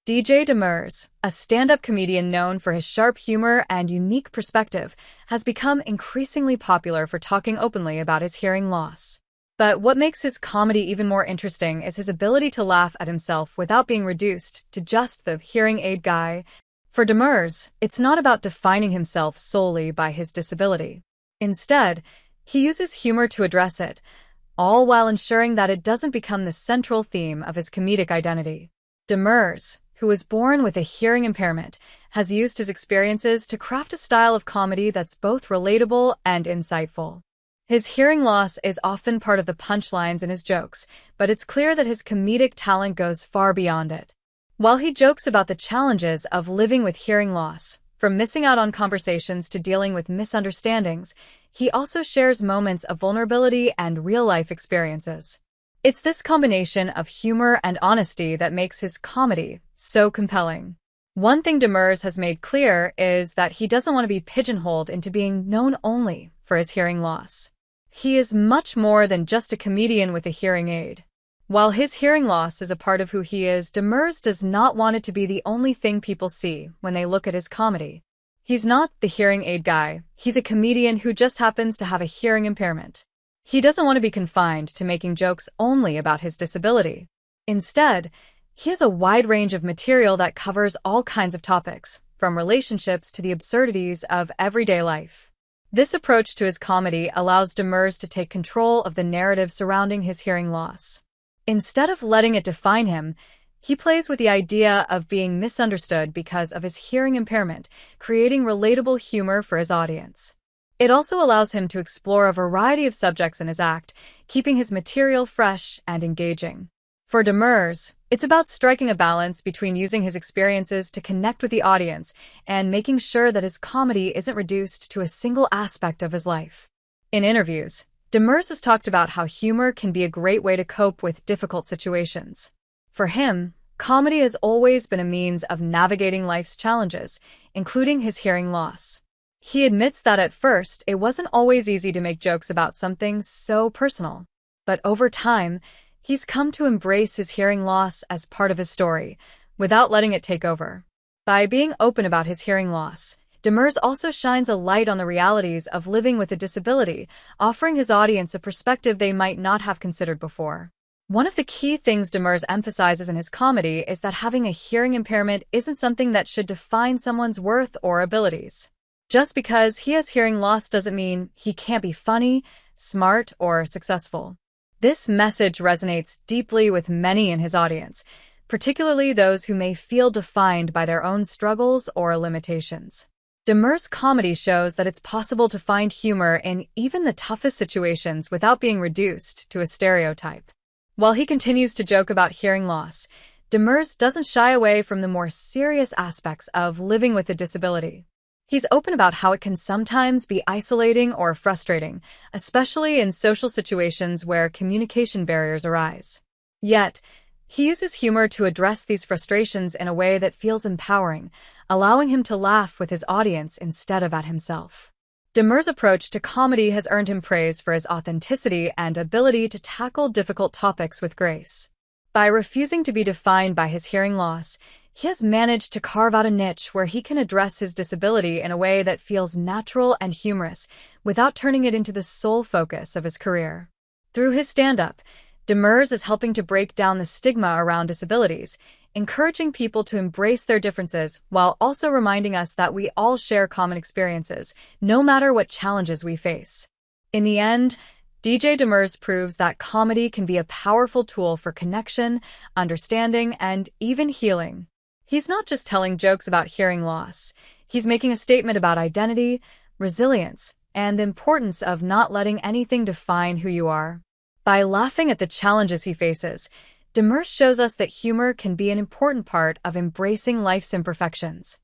DJ Demers, a stand-up comedian known for his sharp humor and unique perspective, has become increasingly popular for talking openly about his hearing loss. But what makes his comedy even more interesting is his ability to laugh at himself without being reduced to just the hearing aid guy. For Demers, it's not about defining himself solely by his disability. Instead, he uses humor to address it, all while ensuring that it doesn't become the central theme of his comedic identity. Demers, who was born with a hearing impairment, has used his experiences to craft a style of comedy that's both relatable and insightful. His hearing loss is often part of the punchlines in his jokes, but it's clear that his comedic talent goes far beyond it. While he jokes about the challenges of living with hearing loss, from missing out on conversations to dealing with misunderstandings, he also shares moments of vulnerability and real-life experiences. It's this combination of humor and honesty that makes his comedy so compelling. One thing Demers has made clear is that he doesn't want to be pigeonholed into being known only for his hearing loss. He is much more than just a comedian with a hearing aid. While his hearing loss is a part of who he is, Demers does not want it to be the only thing people see when they look at his comedy. He's not the hearing aid guy. He's a comedian who just happens to have a hearing impairment. He doesn't want to be confined to making jokes only about his disability. Instead, he has a wide range of material that covers all kinds of topics, from relationships to the absurdities of everyday life. This approach to his comedy allows Demers to take control of the narrative surrounding his hearing loss. Instead of letting it define him, he plays with the idea of being misunderstood because of his hearing impairment, creating relatable humor for his audience. It also allows him to explore a variety of subjects in his act, keeping his material fresh and engaging. For Demers, it's about striking a balance between using his experiences to connect with the audience and making sure that his comedy isn't reduced to a single aspect of his life. In interviews, Demers has talked about how humor can be a great way to cope with difficult situations. For him, comedy has always been a means of navigating life's challenges, including his hearing loss. He admits that at first, it wasn't always easy to make jokes about something so personal. But over time, he's come to embrace his hearing loss as part of his story, without letting it take over. By being open about his hearing loss, Demers also shines a light on the realities of living with a disability, offering his audience a perspective they might not have considered before. One of the key things Demers emphasizes in his comedy is that having a hearing impairment isn't something that should define someone's worth or abilities. Just because he has hearing loss doesn't mean he can't be funny, smart, or successful. This message resonates deeply with many in his audience, particularly those who may feel defined by their own struggles or limitations. Demers' comedy shows that it's possible to find humor in even the toughest situations without being reduced to a stereotype. While he continues to joke about hearing loss, Demers doesn't shy away from the more serious aspects of living with a disability. He's open about how it can sometimes be isolating or frustrating, especially in social situations where communication barriers arise. Yet, he uses humor to address these frustrations in a way that feels empowering, allowing him to laugh with his audience instead of at himself. Demers' approach to comedy has earned him praise for his authenticity and ability to tackle difficult topics with grace. By refusing to be defined by his hearing loss, he has managed to carve out a niche where he can address his disability in a way that feels natural and humorous, without turning it into the sole focus of his career. Through his stand-up, Demers is helping to break down the stigma around disabilities, encouraging people to embrace their differences while also reminding us that we all share common experiences, no matter what challenges we face. In the end, DJ Demers proves that comedy can be a powerful tool for connection, understanding, and even healing. He's not just telling jokes about hearing loss. He's making a statement about identity, resilience, and the importance of not letting anything define who you are. By laughing at the challenges he faces, Demers shows us that humor can be an important part of embracing life's imperfections.